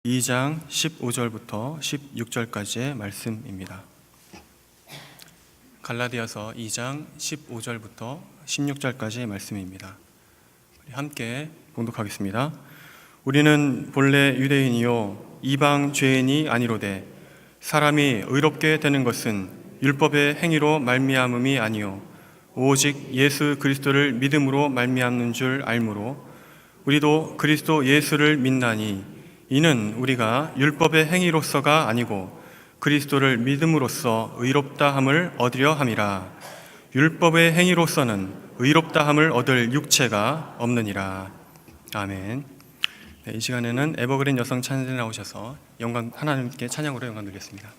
2장 15절부터 16절까지의 말씀입니다. 갈라디아서 2장 15절부터 16절까지의 말씀입니다. 함께 봉독하겠습니다. 우리는 본래 유대인이요 이방 죄인이 아니로되 사람이 의롭게 되는 것은 율법의 행위로 말미암음이 아니요 오직 예수 그리스도를 믿음으로 말미암는 줄 알므로 우리도 그리스도 예수를 믿나니 이는 우리가 율법의 행위로서가 아니고 그리스도를 믿음으로써 의롭다 함을 얻으려 함이라. 율법의 행위로서는 의롭다 함을 얻을 육체가 없느니라. 아멘. 이 시간에는 에버그린 여성 찬양에 나오셔서 하나님께 찬양으로 영광 드리겠습니다.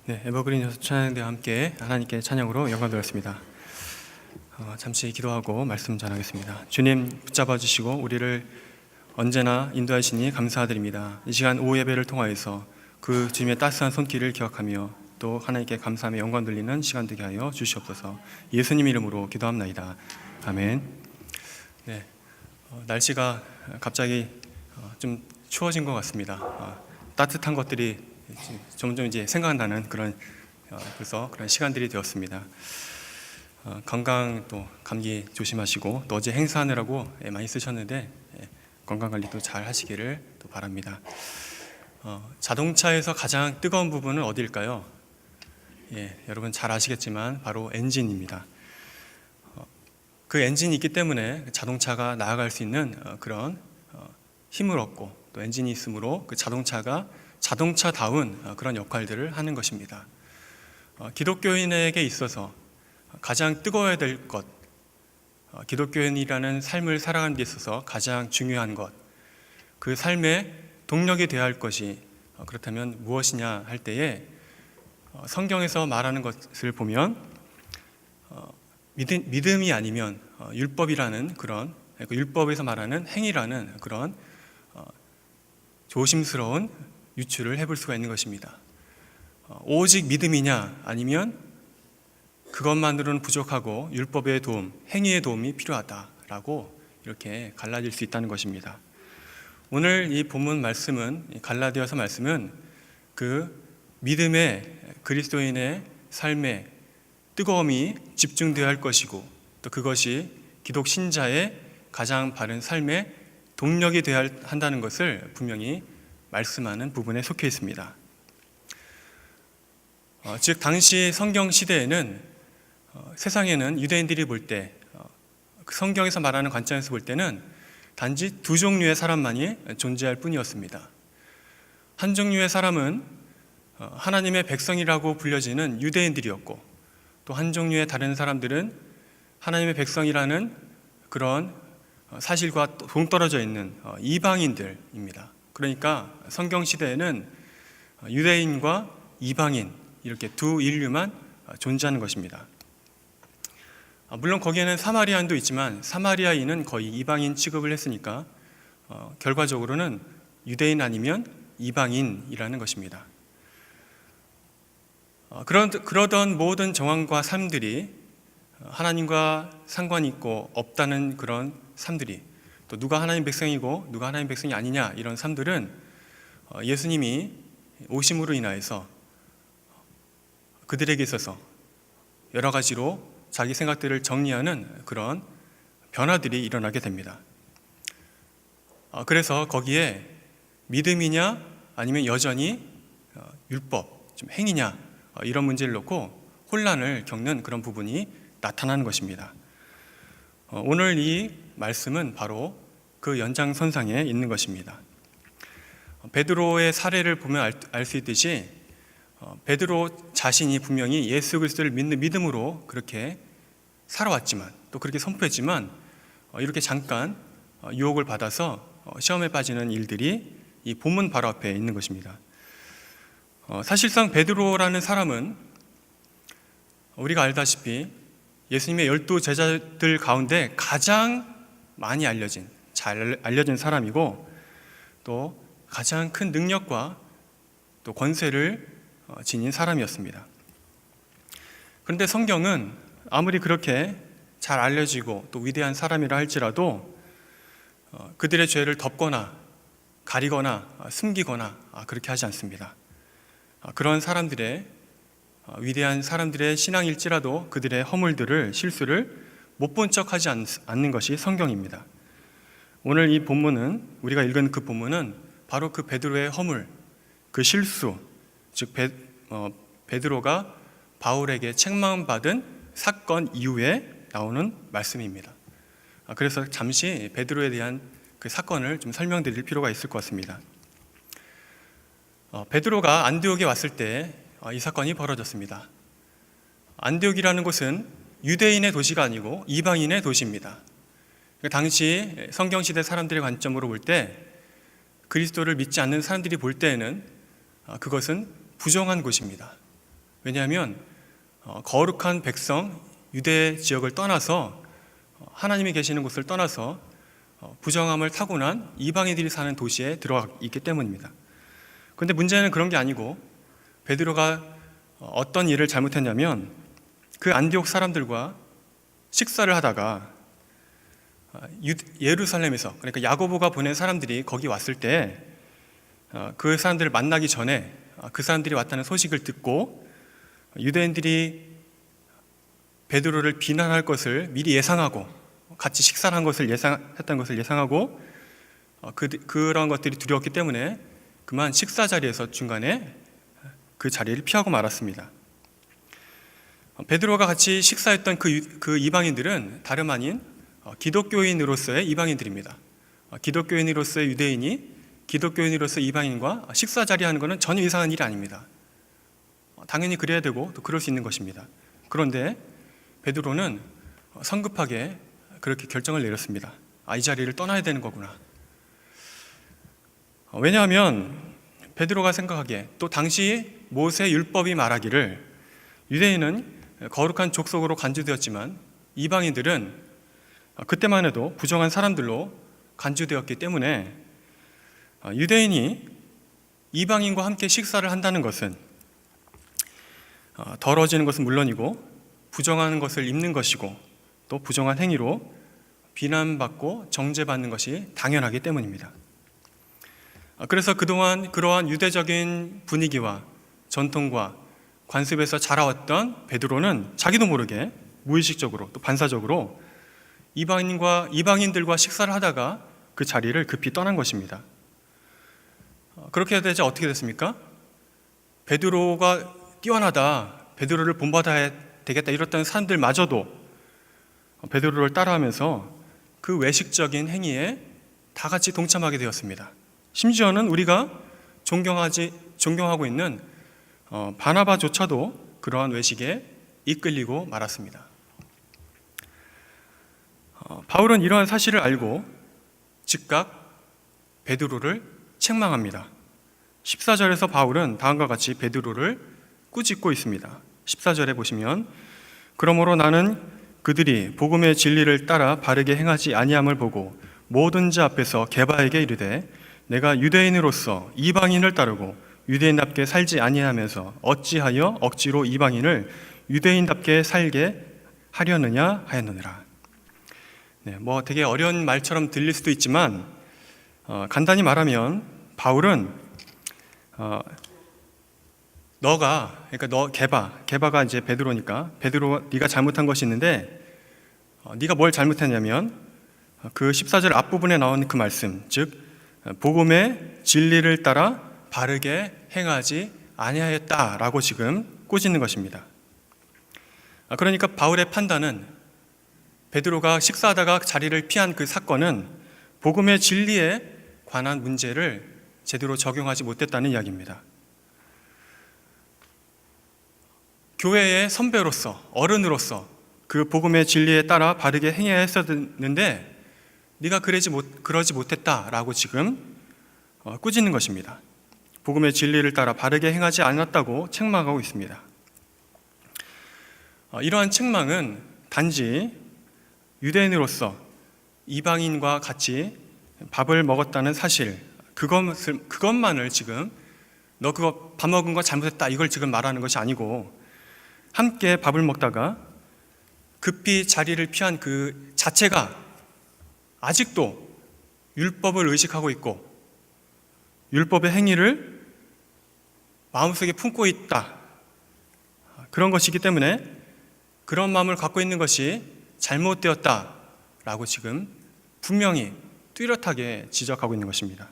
네, 에버그린 여성 찬양대와 함께 하나님께 찬양으로 영광 드렸습니다. 잠시 기도하고 말씀 전하겠습니다. 주님 붙잡아 주시고 우리를 언제나 인도하시니 감사드립니다. 이 시간 오후 예배를 통하여서 그 주님의 따스한 손길을 기억하며 또 하나님께 감사하며 영광 돌리는 시간 되게 하여 주시옵소서. 예수님 이름으로 기도합나이다. 아멘. 네, 날씨가 갑자기 좀 추워진 것 같습니다. 따뜻한 것들이 점점 이제 생각나는 그런 벌써 그런 시간들이 되었습니다. 건강 또 감기 조심하시고 또 어제 행사하느라고 많이 쓰셨는데 건강 관리도 잘 하시기를 또 바랍니다. 자동차에서 가장 뜨거운 부분은 어디일까요? 여러분 잘 아시겠지만 바로 엔진입니다. 그 엔진이 있기 때문에 자동차가 나아갈 수 있는 그런 힘을 얻고 또 엔진이 있으므로 그 자동차가 자동차다운 그런 역할들을 하는 것입니다. 기독교인에게 있어서 가장 뜨거워야 될 것, 기독교인이라는 삶을 살아가는 데 있어서 가장 중요한 것, 그 삶의 동력이 되어야 할 것이 그렇다면 무엇이냐 할 때에 성경에서 말하는 것을 보면 믿음이 아니면 율법이라는 그런 율법에서 말하는 행위라는 그런 조심스러운 유추를 해볼 수가 있는 것입니다. 오직 믿음이냐 아니면 그것만으로는 부족하고 율법의 도움, 행위의 도움이 필요하다라고 이렇게 갈라질 수 있다는 것입니다. 오늘 이 본문 말씀은 갈라디아서 말씀은 그 믿음의 그리스도인의 삶에 뜨거움이 집중되어야 할 것이고 또 그것이 기독 신자의 가장 바른 삶의 동력이 되어야 한다는 것을 분명히 말씀하는 부분에 속해 있습니다. 즉 당시 성경 시대에는 세상에는 유대인들이 볼 때 성경에서 말하는 관점에서 볼 때는 단지 두 종류의 사람만이 존재할 뿐이었습니다. 한 종류의 사람은 하나님의 백성이라고 불려지는 유대인들이었고 또 한 종류의 다른 사람들은 하나님의 백성이라는 그런 사실과 동떨어져 있는 이방인들입니다. 그러니까 성경 시대에는 유대인과 이방인 이렇게 두 인류만 존재하는 것입니다. 물론 거기에는 사마리아인도 있지만 사마리아인은 거의 이방인 취급을 했으니까 결과적으로는 유대인 아니면 이방인이라는 것입니다. 그러던 모든 정황과 삶들이 하나님과 상관이 있고 없다는 그런 삶들이 또 누가 하나님 백성이고 누가 하나님 백성이 아니냐 이런 삶들은 예수님이 오심으로 인하여서 그들에게 있어서 여러 가지로 자기 생각들을 정리하는 그런 변화들이 일어나게 됩니다. 그래서 거기에 믿음이냐 아니면 여전히 율법, 좀 행위냐 이런 문제를 놓고 혼란을 겪는 그런 부분이 나타나는 것입니다. 오늘 이 말씀은 바로 그 연장선상에 있는 것입니다. 베드로의 사례를 보면 알 수 있듯이 베드로 자신이 분명히 예수 그리스도를 믿는 믿음으로 그렇게 살아왔지만 또 그렇게 선포했지만 이렇게 잠깐 유혹을 받아서 시험에 빠지는 일들이 이 본문 바로 앞에 있는 것입니다. 사실상 베드로라는 사람은 우리가 알다시피 예수님의 12 제자들 가운데 가장 많이 알려진, 잘 알려진 사람이고 또 가장 큰 능력과 또 권세를 지닌 사람이었습니다. 그런데 성경은 아무리 그렇게 잘 알려지고 또 위대한 사람이라 할지라도 그들의 죄를 덮거나 가리거나 숨기거나 그렇게 하지 않습니다. 그런 사람들의 위대한 사람들의 신앙일지라도 그들의 허물들을 실수를 못 본 척하지 않는 것이 성경입니다. 오늘 이 본문은 우리가 읽은 그 본문은 바로 그 베드로의 허물, 그 실수, 즉 베드로가 바울에게 책망받은 사건 이후에 나오는 말씀입니다. 그래서 잠시 베드로에 대한 그 사건을 좀 설명드릴 필요가 있을 것 같습니다. 베드로가 안디옥에 왔을 때 이 사건이 벌어졌습니다. 안디옥이라는 곳은 유대인의 도시가 아니고 이방인의 도시입니다. 당시 성경시대 사람들의 관점으로 볼 때 그리스도를 믿지 않는 사람들이 볼 때에는 그것은 부정한 곳입니다. 왜냐하면 거룩한 백성, 유대 지역을 떠나서 하나님이 계시는 곳을 떠나서 부정함을 타고난 이방인들이 사는 도시에 들어가 있기 때문입니다. 그런데 문제는 그런 게 아니고 베드로가 어떤 일을 잘못했냐면 그 안디옥 사람들과 식사를 하다가 예루살렘에서 그러니까 야고보가 보낸 사람들이 거기 왔을 때 그 사람들을 만나기 전에 그 사람들이 왔다는 소식을 듣고 유대인들이 베드로를 비난할 것을 미리 예상하고 같이 식사를 한 것을 했던 것을 예상하고 그런 것들이 두려웠기 때문에 그만 식사 자리에서 중간에 그 자리를 피하고 말았습니다. 베드로가 같이 식사했던 그 이방인들은 다름 아닌 기독교인으로서의 이방인들입니다. 기독교인으로서의 유대인이 기독교인으로서 이방인과 식사 자리하는 것은 전혀 이상한 일이 아닙니다. 당연히 그래야 되고 또 그럴 수 있는 것입니다. 그런데 베드로는 성급하게 그렇게 결정을 내렸습니다. 이 자리를 떠나야 되는 거구나. 왜냐하면 베드로가 생각하기에 또 당시 모세 율법이 말하기를 유대인은 거룩한 족속으로 간주되었지만 이방인들은 그때만 해도 부정한 사람들로 간주되었기 때문에 유대인이 이방인과 함께 식사를 한다는 것은 더러워지는 것은 물론이고 부정한 것을 입는 것이고 또 부정한 행위로 비난받고 정죄받는 것이 당연하기 때문입니다. 그래서 그동안 그러한 유대적인 분위기와 전통과 관습에서 자라왔던 베드로는 자기도 모르게 무의식적으로 또 반사적으로 이방인들과 식사를 하다가 그 자리를 급히 떠난 것입니다. 그렇게 되자 어떻게 됐습니까? 베드로가 뛰어나다, 베드로를 본받아야 되겠다 이랬던 사람들마저도 베드로를 따라하면서 그 외식적인 행위에 다 같이 동참하게 되었습니다. 심지어는 우리가 존경하고 있는 바나바조차도 그러한 외식에 이끌리고 말았습니다. 바울은 이러한 사실을 알고 즉각 베드로를 책망합니다. 14절에서 바울은 다음과 같이 베드로를 꾸짖고 있습니다. 14절에 보시면 그러므로 나는 그들이 복음의 진리를 따라 바르게 행하지 아니함을 보고 모든 자 앞에서 게바에게 이르되 내가 유대인으로서 이방인을 따르고 유대인답게 살지 아니하면서 어찌하여 억지로 이방인을 유대인답게 살게 하려느냐 하였느니라. 되게 어려운 말처럼 들릴 수도 있지만 간단히 말하면 바울은 게바가 이제 베드로니까 베드로 네가 잘못한 것이 있는데 네가 뭘 잘못했냐면 그 14절 앞부분에 나온 그 말씀, 즉 복음의 진리를 따라 바르게 행하지 아니하였다라고 지금 꾸짖는 것입니다. 그러니까 바울의 판단은 베드로가 식사하다가 자리를 피한 그 사건은 복음의 진리에 관한 문제를 제대로 적용하지 못했다는 이야기입니다. 교회의 선배로서, 어른으로서 그 복음의 진리에 따라 바르게 행해야 했었는데 네가 그러지 못했다라고 지금 꾸짖는 것입니다. 복음의 진리를 따라 바르게 행하지 않았다고 책망하고 있습니다. 이러한 책망은 단지 유대인으로서 이방인과 같이 밥을 먹었다는 사실, 그것만을 지금 너 그거 밥 먹은 거 잘못했다 이걸 지금 말하는 것이 아니고 함께 밥을 먹다가 급히 자리를 피한 그 자체가 아직도 율법을 의식하고 있고 율법의 행위를 마음속에 품고 있다. 그런 것이기 때문에 그런 마음을 갖고 있는 것이 잘못되었다라고 지금 분명히 뚜렷하게 지적하고 있는 것입니다.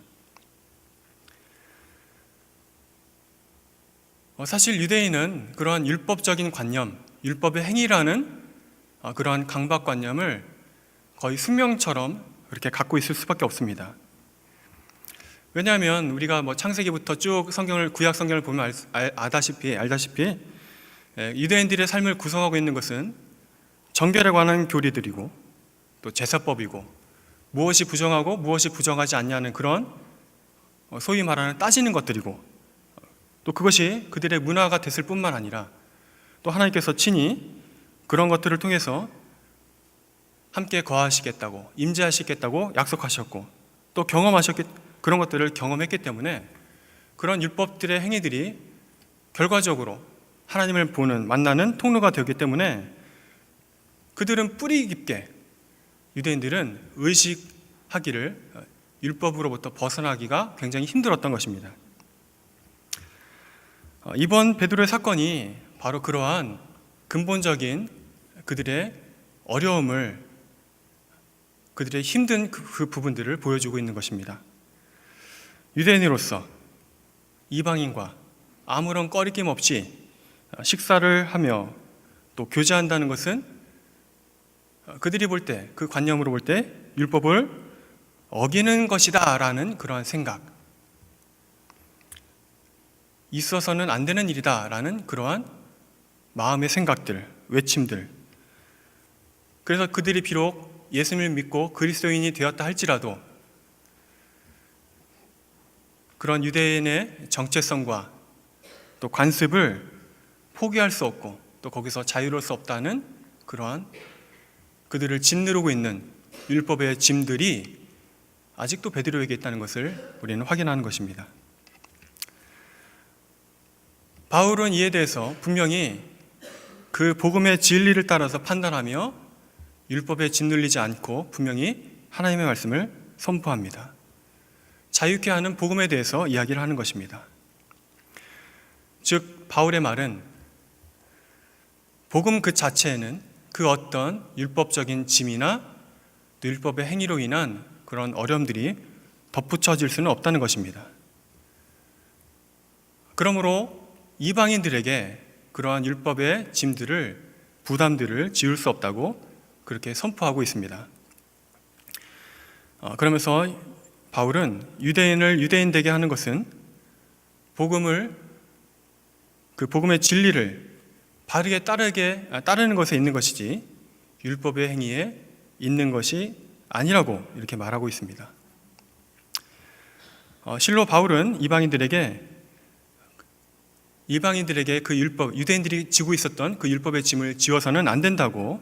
사실 유대인은 그러한 율법적인 관념, 율법의 행위라는 그러한 강박관념을 거의 숙명처럼 그렇게 갖고 있을 수밖에 없습니다. 왜냐하면 우리가 창세기부터 쭉 구약 성경을 보면 알다시피 유대인들의 삶을 구성하고 있는 것은 정결에 관한 교리들이고 또 제사법이고 무엇이 부정하고 무엇이 부정하지 않냐는 그런 소위 말하는 따지는 것들이고 또 그것이 그들의 문화가 됐을 뿐만 아니라 또 하나님께서 친히 그런 것들을 통해서 함께 거하시겠다고 임재하시겠다고 약속하셨고 또 그런 것들을 경험했기 때문에 그런 율법들의 행위들이 결과적으로 하나님을 만나는 통로가 되었기 때문에 그들은 뿌리 깊게 유대인들은 의식하기를 율법으로부터 벗어나기가 굉장히 힘들었던 것입니다. 이번 베드로의 사건이 바로 그러한 근본적인 그들의 어려움을, 그들의 힘든 그 부분들을 보여주고 있는 것입니다. 유대인으로서 이방인과 아무런 꺼리낌 없이 식사를 하며 또 교제한다는 것은 그들이 볼 때, 그 관념으로 볼 때 율법을 어기는 것이다 라는 그러한 생각, 있어서는 안 되는 일이다 라는 그러한 마음의 생각들, 외침들. 그래서 그들이 비록 예수님을 믿고 그리스도인이 되었다 할지라도 그런 유대인의 정체성과 또 관습을 포기할 수 없고 또 거기서 자유로울 수 없다는 그러한 그들을 짓누르고 있는 율법의 짐들이 아직도 베드로에게 있다는 것을 우리는 확인하는 것입니다. 바울은 이에 대해서 분명히 그 복음의 진리를 따라서 판단하며 율법에 짓눌리지 않고 분명히 하나님의 말씀을 선포합니다. 자유케 하는 복음에 대해서 이야기를 하는 것입니다. 즉 바울의 말은 복음 그 자체에는 그 어떤 율법적인 짐이나 또 율법의 행위로 인한 그런 어려움들이 덧붙여질 수는 없다는 것입니다. 그러므로 이방인들에게 그러한 율법의 짐들을, 부담들을 지울 수 없다고 그렇게 선포하고 있습니다. 그러면서 바울은 유대인을 유대인 되게 하는 것은 그 복음의 진리를 바르게 따르는 것에 있는 것이지 율법의 행위에 있는 것이 아니라고 이렇게 말하고 있습니다. 실로 바울은 이방인들에게 그 율법, 유대인들이 지고 있었던 그 율법의 짐을 지워서는 안 된다고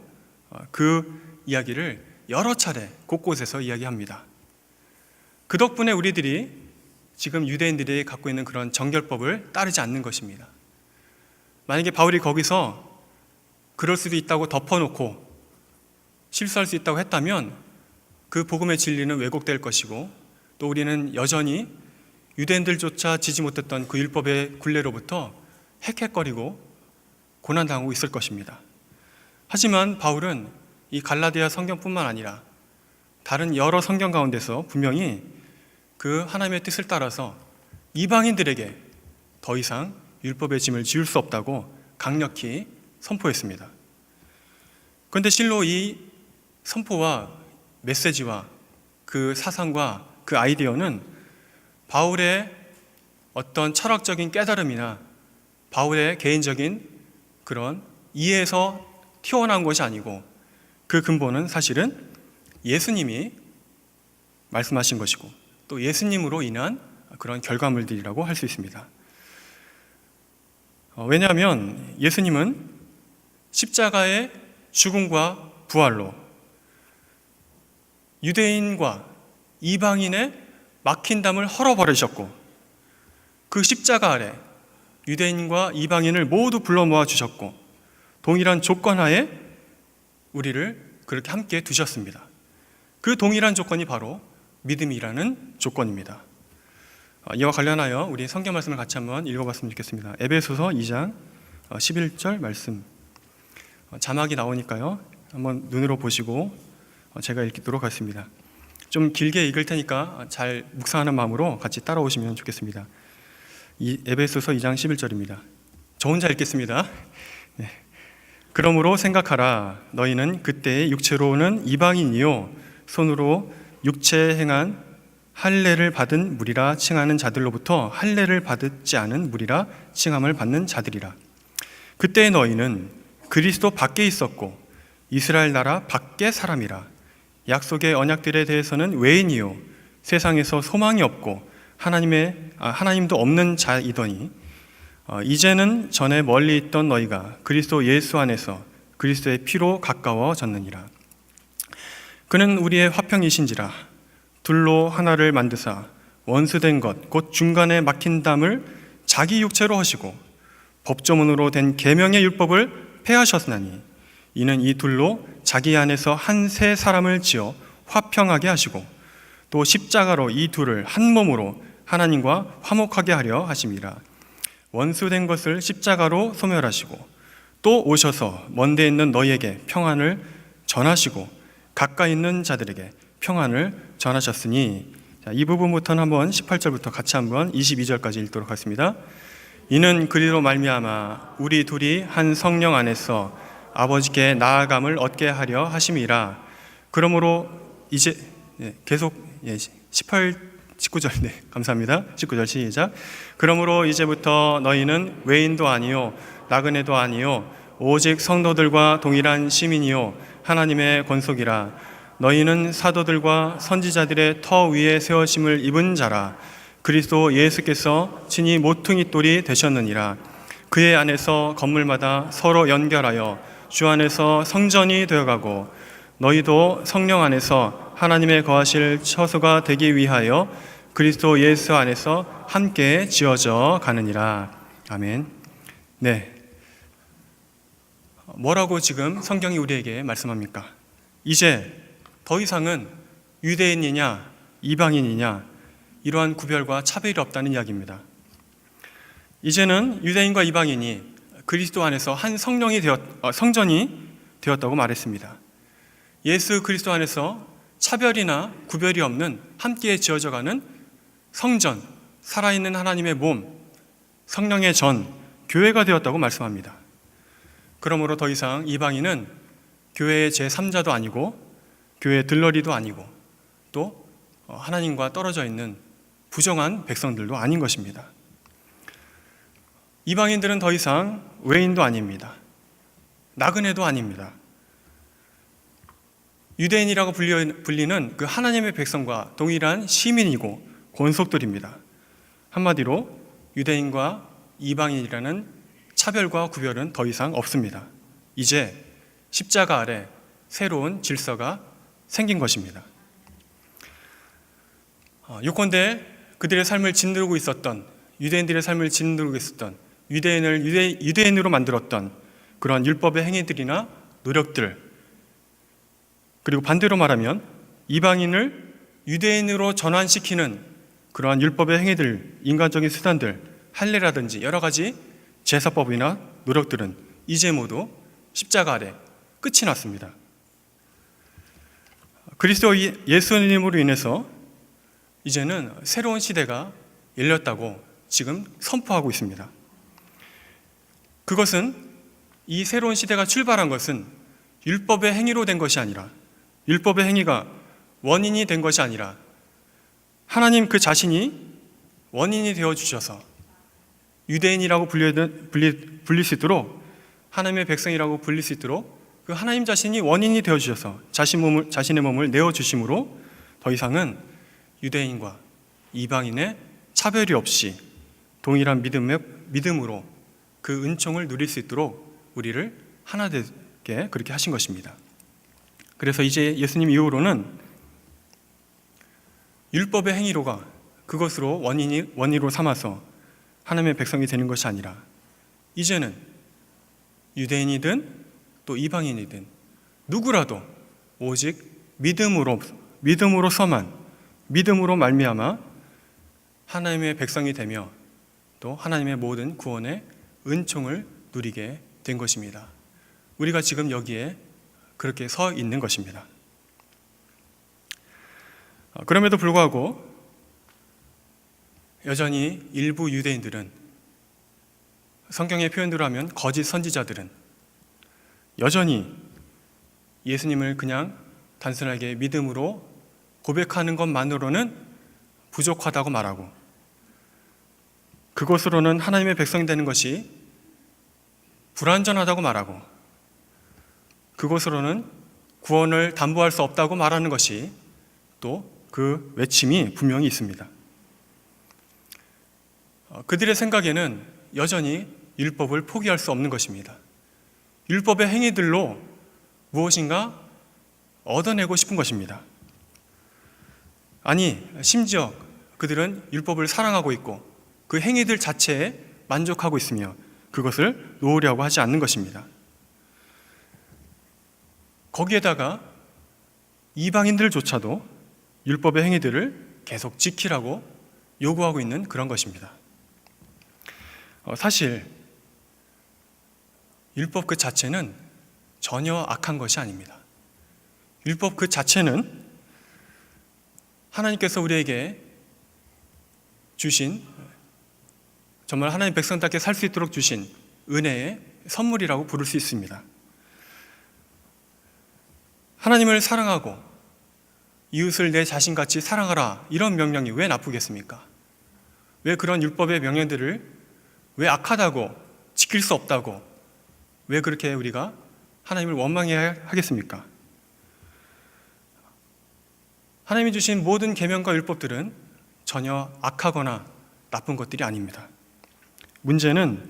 그 이야기를 여러 차례 곳곳에서 이야기합니다. 그 덕분에 우리들이 지금 유대인들이 갖고 있는 그런 정결법을 따르지 않는 것입니다. 만약에 바울이 거기서 그럴 수도 있다고 덮어놓고 실수할 수 있다고 했다면 그 복음의 진리는 왜곡될 것이고 또 우리는 여전히 유대인들조차 지지 못했던 그 율법의 굴레로부터 헥헥거리고 고난당하고 있을 것입니다. 하지만 바울은 이 갈라디아 성경뿐만 아니라 다른 여러 성경 가운데서 분명히 그 하나님의 뜻을 따라서 이방인들에게 더 이상 율법의 짐을 지울 수 없다고 강력히 선포했습니다. 그런데 실로 이 선포와 메시지와 그 사상과 그 아이디어는 바울의 어떤 철학적인 깨달음이나 바울의 개인적인 그런 이해에서 튀어나온 것이 아니고 그 근본은 사실은 예수님이 말씀하신 것이고 또 예수님으로 인한 그런 결과물들이라고 할 수 있습니다. 왜냐하면 예수님은 십자가의 죽음과 부활로 유대인과 이방인의 막힌 담을 헐어버리셨고 그 십자가 아래 유대인과 이방인을 모두 불러 모아 주셨고 동일한 조건 하에 우리를 그렇게 함께 두셨습니다. 그 동일한 조건이 바로 믿음이라는 조건입니다. 이와 관련하여 우리 성경 말씀을 같이 한번 읽어봤으면 좋겠습니다. 에베소서 2장 11절 말씀, 자막이 나오니까요 한번 눈으로 보시고 제가 읽도록 하겠습니다. 좀 길게 읽을 테니까 잘 묵상하는 마음으로 같이 따라오시면 좋겠습니다. 이 에베소서 2장 11절입니다. 저 혼자 읽겠습니다. 네. 그러므로 생각하라. 너희는 그때의 육체로는 이방인이요 손으로 육체에 행한 할례를 받은 무리라 칭하는 자들로부터 할례를 받지 않은 무리라 칭함을 받는 자들이라. 그때의 너희는 그리스도 밖에 있었고 이스라엘 나라 밖의 사람이라. 약속의 언약들에 대해서는 외인이요 세상에서 소망이 없고 하나님도 없는 자이더니 이제는 전에 멀리 있던 너희가 그리스도 예수 안에서 그리스도의 피로 가까워졌느니라. 그는 우리의 화평이신지라. 둘로 하나를 만드사 원수된 것 곧 중간에 막힌 담을 자기 육체로 하시고 법조문으로 된 계명의 율법을 폐하셨나니 이는 이 둘로 자기 안에서 한 새 사람을 지어 화평하게 하시고 또 십자가로 이 둘을 한 몸으로 하나님과 화목하게 하려 하심이라. 원수된 것을 십자가로 소멸하시고 또 오셔서 먼데 있는 너희에게 평안을 전하시고 가까이 있는 자들에게 평안을 전하셨으니. 이 부분부터는 한번 18절부터 같이 한번 22절까지 읽도록 하겠습니다. 이는 그리로 말미암아 우리 둘이 한 성령 안에서 아버지께 나아감을 얻게 하려 하심이라. 그러므로 이제 계속 19절 감사합니다. 19절 시작. 그러므로 이제부터 너희는 외인도 아니요 나그네도 아니요 오직 성도들과 동일한 시민이요 하나님의 권속이라. 너희는 사도들과 선지자들의 터 위에 세워심을 입은 자라. 그리스도 예수께서 친히 모퉁이 돌이 되셨느니라. 그의 안에서 건물마다 서로 연결하여 주 안에서 성전이 되어가고 너희도 성령 안에서 하나님의 거하실 처소가 되기 위하여 그리스도 예수 안에서 함께 지어져 가느니라. 아멘. 네. 뭐라고 지금 성경이 우리에게 말씀합니까? 이제 더 이상은 유대인이냐 이방인이냐 이러한 구별과 차별이 없다는 이야기입니다. 이제는 유대인과 이방인이 그리스도 안에서 한 성전이 되었다고 말했습니다. 예수 그리스도 안에서 차별이나 구별이 없는 함께 지어져가는 성전, 살아있는 하나님의 몸, 성령의 전, 교회가 되었다고 말씀합니다. 그러므로 더 이상 이방인은 교회의 제3자도 아니고 교회의 들러리도 아니고 또 하나님과 떨어져 있는 부정한 백성들도 아닌 것입니다. 이방인들은 더 이상 외인도 아닙니다. 나그네도 아닙니다. 유대인이라고 불리는 그 하나님의 백성과 동일한 시민이고 권속들입니다. 한마디로 유대인과 이방인이라는 차별과 구별은 더 이상 없습니다. 이제 십자가 아래 새로운 질서가 생긴 것입니다. 요컨대 그들의 삶을 짓누르고 있었던 유대인들의 삶을 짓누르고 있었던 유대인을 유대인으로 만들었던 그런 율법의 행위들이나 노력들, 그리고 반대로 말하면 이방인을 유대인으로 전환시키는 그러한 율법의 행위들, 인간적인 수단들, 할례라든지 여러 가지 제사법이나 노력들은 이제 모두 십자가 아래 끝이 났습니다. 그리스도 예수님으로 인해서 이제는 새로운 시대가 열렸다고 지금 선포하고 있습니다. 그것은 이 새로운 시대가 출발한 것은 율법의 행위로 된 것이 아니라, 율법의 행위가 원인이 된 것이 아니라 하나님 그 자신이 원인이 되어주셔서 유대인이라고 불릴 수 있도록, 하나님의 백성이라고 불릴 수 있도록 그 하나님 자신이 원인이 되어주셔서 자신의 몸을 내어주심으로 더 이상은 유대인과 이방인의 차별이 없이 동일한 믿음으로 그 은총을 누릴 수 있도록 우리를 하나 되게 그렇게 하신 것입니다. 그래서 이제 예수님 이후로는 율법의 행위로가 그것으로 원인으로 삼아서 하나님의 백성이 되는 것이 아니라 이제는 유대인이든 또 이방인이든 누구라도 오직 믿음으로서만, 믿음으로 말미암아 하나님의 백성이 되며 또 하나님의 모든 구원의 은총을 누리게 된 것입니다. 우리가 지금 여기에 그렇게 서 있는 것입니다. 그럼에도 불구하고 여전히 일부 유대인들은, 성경의 표현대로 하면 거짓 선지자들은 여전히 예수님을 그냥 단순하게 믿음으로 고백하는 것만으로는 부족하다고 말하고, 그것으로는 하나님의 백성이 되는 것이 불완전하다고 말하고, 그것으로는 구원을 담보할 수 없다고 말하는 것이 또 그 외침이 분명히 있습니다. 그들의 생각에는 여전히 율법을 포기할 수 없는 것입니다. 율법의 행위들로 무엇인가 얻어내고 싶은 것입니다. 아니, 심지어 그들은 율법을 사랑하고 있고 그 행위들 자체에 만족하고 있으며 그것을 놓으려고 하지 않는 것입니다. 거기에다가 이방인들조차도 율법의 행위들을 계속 지키라고 요구하고 있는 그런 것입니다. 사실 율법 그 자체는 전혀 악한 것이 아닙니다. 율법 그 자체는 하나님께서 우리에게 주신, 정말 하나님 백성답게 살 수 있도록 주신 은혜의 선물이라고 부를 수 있습니다. 하나님을 사랑하고 이웃을 내 자신같이 사랑하라, 이런 명령이 왜 나쁘겠습니까? 왜 그런 율법의 명령들을 왜 악하다고, 지킬 수 없다고, 왜 그렇게 우리가 하나님을 원망해야 하겠습니까? 하나님이 주신 모든 계명과 율법들은 전혀 악하거나 나쁜 것들이 아닙니다. 문제는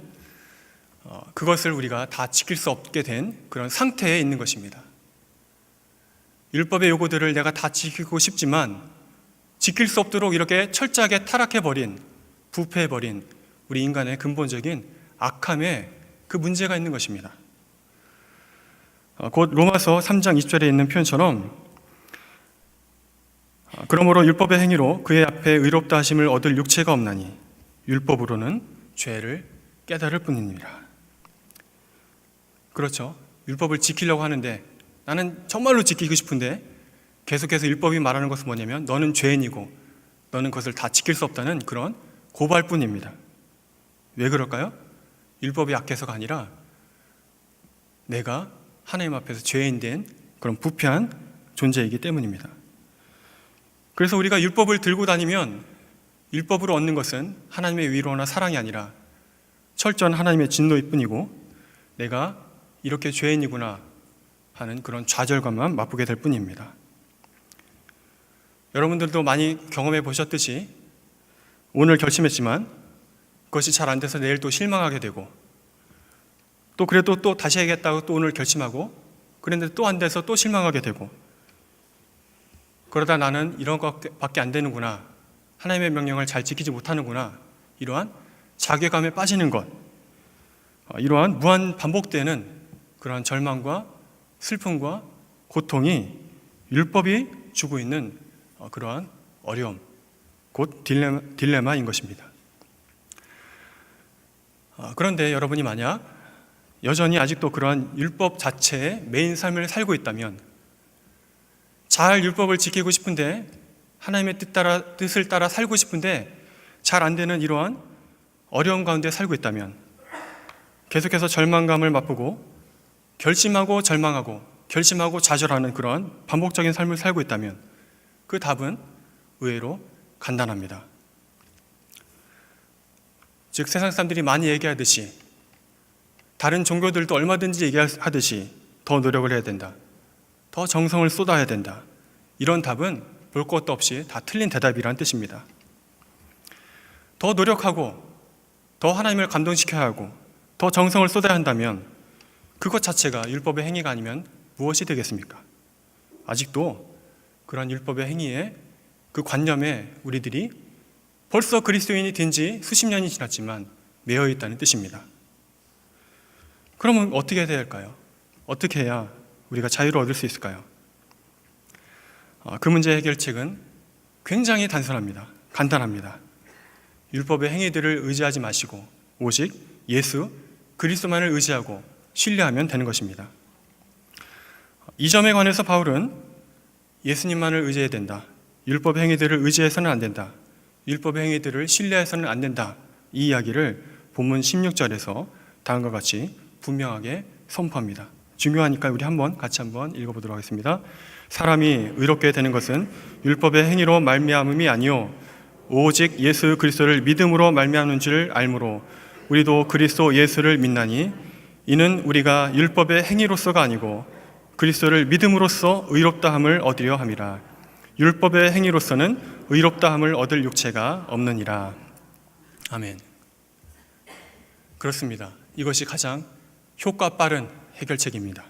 그것을 우리가 다 지킬 수 없게 된 그런 상태에 있는 것입니다. 율법의 요구들을 내가 다 지키고 싶지만 지킬 수 없도록 이렇게 철저하게 타락해버린, 부패해버린 우리 인간의 근본적인 악함에 그 문제가 있는 것입니다. 곧 로마서 3장 20절에 있는 표현처럼, 그러므로 율법의 행위로 그의 앞에 의롭다 하심을 얻을 육체가 없나니 율법으로는 죄를 깨달을 뿐이니라. 그렇죠. 율법을 지키려고 하는데, 나는 정말로 지키고 싶은데 계속해서 율법이 말하는 것은 뭐냐면 너는 죄인이고 너는 그것을 다 지킬 수 없다는 그런 고발뿐입니다. 왜 그럴까요? 율법이 약해서가 아니라 내가 하나님 앞에서 죄인 된 그런 부패한 존재이기 때문입니다. 그래서 우리가 율법을 들고 다니면 율법으로 얻는 것은 하나님의 위로나 사랑이 아니라 철저한 하나님의 진노일 뿐이고, 내가 이렇게 죄인이구나 하는 그런 좌절감만 맛보게 될 뿐입니다. 여러분들도 많이 경험해 보셨듯이 오늘 결심했지만 그것이 잘 안 돼서 내일 또 실망하게 되고, 또 그래도 또 다시 해야겠다고 또 오늘 결심하고, 그런데 또 안 돼서 또 실망하게 되고, 그러다 나는 이런 것밖에 안 되는구나, 하나님의 명령을 잘 지키지 못하는구나, 이러한 자괴감에 빠지는 것, 이러한 무한 반복되는 그러한 절망과 슬픔과 고통이 율법이 주고 있는 그러한 어려움, 곧 딜레마인 것입니다. 그런데 여러분이 만약 여전히 아직도 그러한 율법 자체의 메인 삶을 살고 있다면, 잘 율법을 지키고 싶은데 하나님의 뜻을 따라 살고 싶은데 잘 안 되는 이러한 어려움 가운데 살고 있다면, 계속해서 절망감을 맛보고 결심하고 절망하고 결심하고 좌절하는 그런 반복적인 삶을 살고 있다면 그 답은 의외로 간단합니다. 즉, 세상 사람들이 많이 얘기하듯이, 다른 종교들도 얼마든지 얘기하듯이 더 노력을 해야 된다, 더 정성을 쏟아야 된다, 이런 답은 볼 것도 없이 다 틀린 대답이라는 뜻입니다. 더 노력하고 더 하나님을 감동시켜야 하고 더 정성을 쏟아야 한다면 그것 자체가 율법의 행위가 아니면 무엇이 되겠습니까? 아직도 그런 율법의 행위에, 그 관념에 우리들이 벌써 그리스도인이 된 지 수십 년이 지났지만 매여 있다는 뜻입니다. 그러면 어떻게 해야 할까요? 어떻게 해야 우리가 자유를 얻을 수 있을까요? 그 문제 해결책은 굉장히 단순합니다. 간단합니다. 율법의 행위들을 의지하지 마시고 오직 예수 그리스도만을 의지하고 신뢰하면 되는 것입니다. 이 점에 관해서 바울은 예수님만을 의지해야 된다, 율법의 행위들을 의지해서는 안 된다, 율법의 행위들을 신뢰해서는 안 된다, 이 이야기를 본문 16절에서 다음과 같이 분명하게 선포합니다. 중요하니까 우리 같이 한번 읽어보도록 하겠습니다. 사람이 의롭게 되는 것은 율법의 행위로 말미암음이 아니요 오직 예수 그리스도를 믿음으로 말미암는 줄 알므로 우리도 그리스도 예수를 믿나니 이는 우리가 율법의 행위로서가 아니고 그리스도를 믿음으로써 의롭다함을 얻으려 함이라. 율법의 행위로서는 의롭다함을 얻을 육체가 없느니라. 아멘. 그렇습니다. 이것이 가장 효과 빠른 해결책입니다.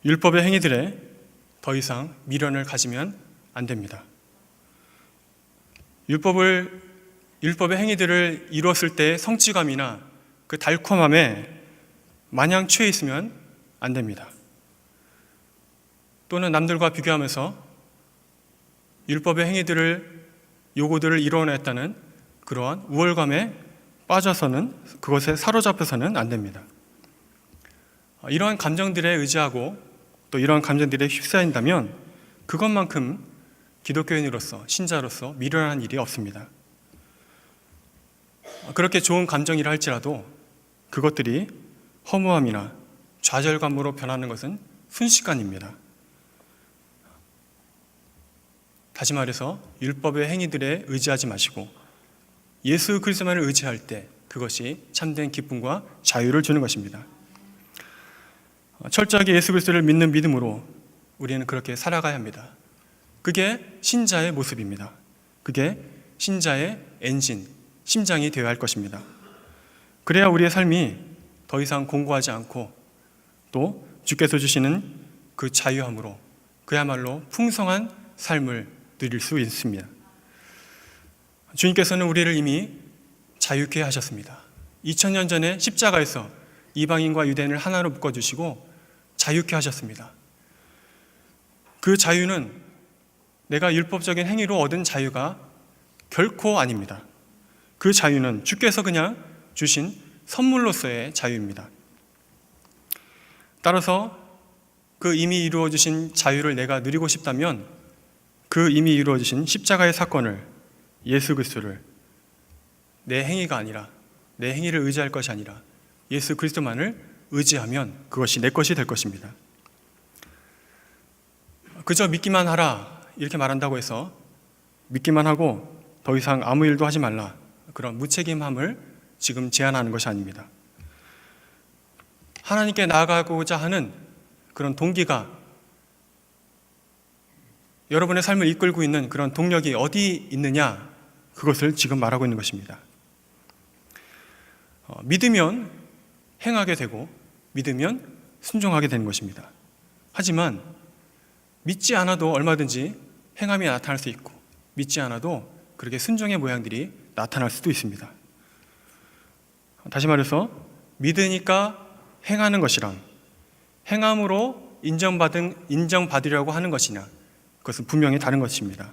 율법의 행위들에 더 이상 미련을 가지면 안 됩니다. 율법의 행위들을 이루었을 때의 성취감이나 그 달콤함에 마냥 취해 있으면 안 됩니다. 또는 남들과 비교하면서 율법의 행위들을 요구들을 이뤄냈다는 그러한 우월감에 빠져서는 그것에 사로잡혀서는 안 됩니다. 이러한 감정들에 의지하고 또 이러한 감정들에 휩싸인다면 그것만큼 기독교인으로서 신자로서 미련한 일이 없습니다. 그렇게 좋은 감정이라 할지라도 그것들이 허무함이나 좌절감으로 변하는 것은 순식간입니다. 다시 말해서 율법의 행위들에 의지하지 마시고 예수 그리스도만을 의지할 때 그것이 참된 기쁨과 자유를 주는 것입니다. 철저하게 예수 그리스도를 믿는 믿음으로 우리는 그렇게 살아가야 합니다. 그게 신자의 모습입니다. 그게 신자의 엔진, 심장이 되어야 할 것입니다. 그래야 우리의 삶이 더 이상 공고하지 않고 또 주께서 주시는 그 자유함으로 그야말로 풍성한 삶을 누릴 수 있습니다. 주님께서는 우리를 이미 자유케 하셨습니다. 2000년 전에 십자가에서 이방인과 유대인을 하나로 묶어주시고 자유케 하셨습니다. 그 자유는 내가 율법적인 행위로 얻은 자유가 결코 아닙니다. 그 자유는 주께서 그냥 주신 선물로서의 자유입니다. 따라서 그 이미 이루어주신 자유를 내가 누리고 싶다면 그 이미 이루어주신 십자가의 사건을, 예수 그리스도를 내 행위가 아니라, 내 행위를 의지할 것이 아니라 예수 그리스도만을 의지하면 그것이 내 것이 될 것입니다. 그저 믿기만 하라 이렇게 말한다고 해서 믿기만 하고 더 이상 아무 일도 하지 말라, 그런 무책임함을 지금 제안하는 것이 아닙니다. 하나님께 나아가고자 하는 그런 동기가, 여러분의 삶을 이끌고 있는 그런 동력이 어디 있느냐, 그것을 지금 말하고 있는 것입니다. 믿으면 행하게 되고 믿으면 순종하게 되는 것입니다. 하지만 믿지 않아도 얼마든지 행함이 나타날 수 있고 믿지 않아도 그렇게 순종의 모양들이 나타날 수도 있습니다. 다시 말해서 믿으니까 행하는 것이랑 행함으로 인정받으려고 하는 것이냐, 그것은 분명히 다른 것입니다.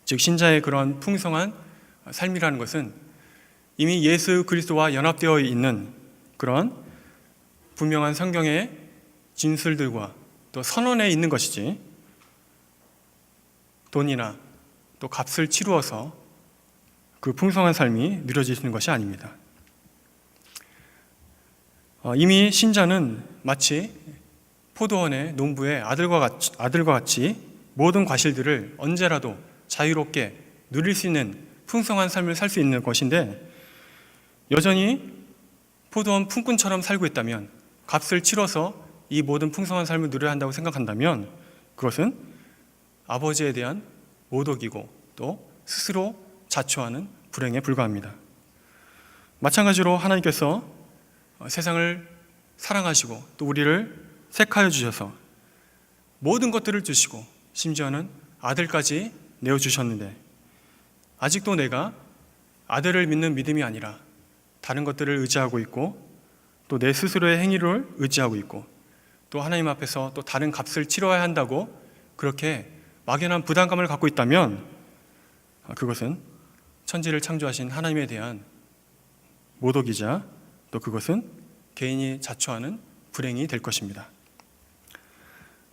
즉 신자의 그런 풍성한 삶이라는 것은 이미 예수 그리스도와 연합되어 있는 그런 분명한 성경의 진술들과 또 선언에 있는 것이지, 돈이나 또 값을 치루어서 그 풍성한 삶이 누려지는 것이 아닙니다. 이미 신자는 마치 포도원의 농부의 아들과 같이 모든 과실들을 언제라도 자유롭게 누릴 수 있는 풍성한 삶을 살 수 있는 것인데, 여전히 포도원 품꾼처럼 살고 있다면, 값을 치러서 이 모든 풍성한 삶을 누려야 한다고 생각한다면 그것은 아버지에 대한 모독이고 또 스스로 자초하는 불행에 불과합니다. 마찬가지로 하나님께서 세상을 사랑하시고 또 우리를 택하여 주셔서 모든 것들을 주시고 심지어는 아들까지 내어주셨는데 아직도 내가 아들을 믿는 믿음이 아니라 다른 것들을 의지하고 있고 또 내 스스로의 행위를 의지하고 있고 또 하나님 앞에서 또 다른 값을 치러야 한다고 그렇게 막연한 부담감을 갖고 있다면 그것은 천지를 창조하신 하나님에 대한 모독이자 또 그것은 개인이 자초하는 불행이 될 것입니다.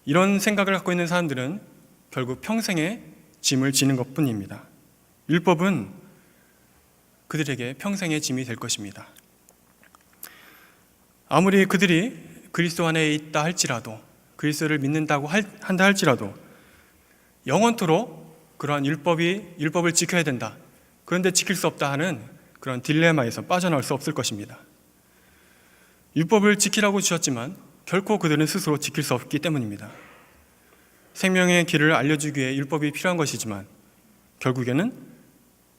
이런 생각을 갖고 있는 사람들은 결국 평생의 짐을 지는 것뿐입니다. 율법은 그들에게 평생의 짐이 될 것입니다. 아무리 그들이 그리스도 안에 있다 할지라도, 그리스도를 믿는다고 한다 할지라도 영원토록 그러한 율법을 지켜야 된다, 그런데 지킬 수 없다 하는 그런 딜레마에서 빠져나올 수 없을 것입니다. 율법을 지키라고 주셨지만 결코 그들은 스스로 지킬 수 없기 때문입니다. 생명의 길을 알려주기 위해 율법이 필요한 것이지만 결국에는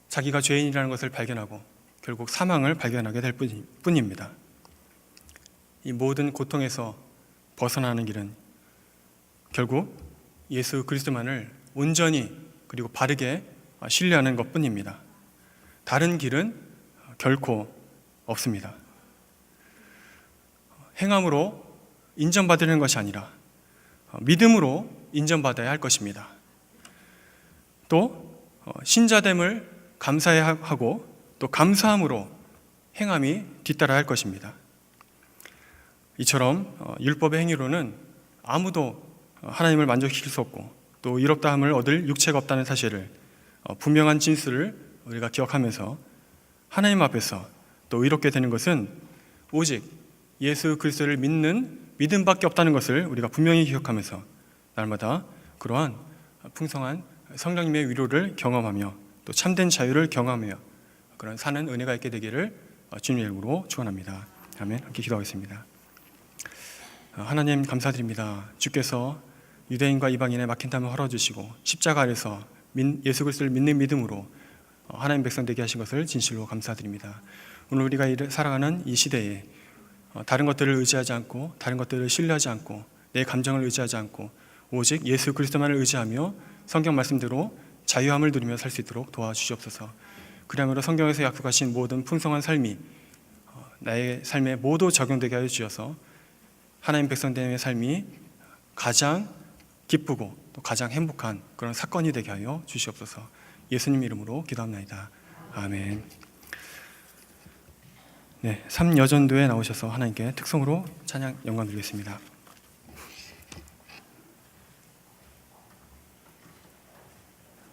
자기가 죄인이라는 것을 발견하고 결국 사망을 발견하게 될 뿐입니다. 이 모든 고통에서 벗어나는 길은 결국 예수 그리스도만을 온전히 그리고 바르게 신뢰하는 것뿐입니다. 다른 길은 결코 없습니다. 행함으로 인정받으려는 것이 아니라 믿음으로 인정받아야 할 것입니다. 또 신자됨을 감사하고 또 감사함으로 행함이 뒤따라야 할 것입니다. 이처럼 율법의 행위로는 아무도 하나님을 만족시킬 수 없고 또 의롭다함을 얻을 육체가 없다는 사실을 분명한 진술을 우리가 기억하면서 하나님 앞에서 또 의롭게 되는 것은 오직 예수 그리스도를 믿는 믿음밖에 없다는 것을 우리가 분명히 기억하면서 날마다 그러한 풍성한 성령님의 위로를 경험하며 또 참된 자유를 경험하며 그런 사는 은혜가 있게 되기를 주님의 이름으로 축원합니다. 아멘. 함께 기도하겠습니다. 하나님 감사드립니다. 주께서 유대인과 이방인의 막힌 담을 헐어주시고 십자가 아래서 예수 그리스도를 믿는 믿음으로 하나님 백성 되게 하신 것을 진실로 감사드립니다. 오늘 우리가 살아가는 이 시대에 다른 것들을 의지하지 않고 다른 것들을 신뢰하지 않고 내 감정을 의지하지 않고 오직 예수 그리스도만을 의지하며 성경 말씀대로 자유함을 누리며 살 수 있도록 도와주시옵소서. 그러므로 성경에서 약속하신 모든 풍성한 삶이 나의 삶에 모두 적용되게 하여 주셔서 하나님 백성됨의 삶이 가장 기쁘고 또 가장 행복한 그런 사건이 되게 하여 주시옵소서. 예수님 이름으로 기도합니다. 아멘. 네, 3여전도에 나오셔서 하나님께 특성으로 찬양 영광 드리겠습니다.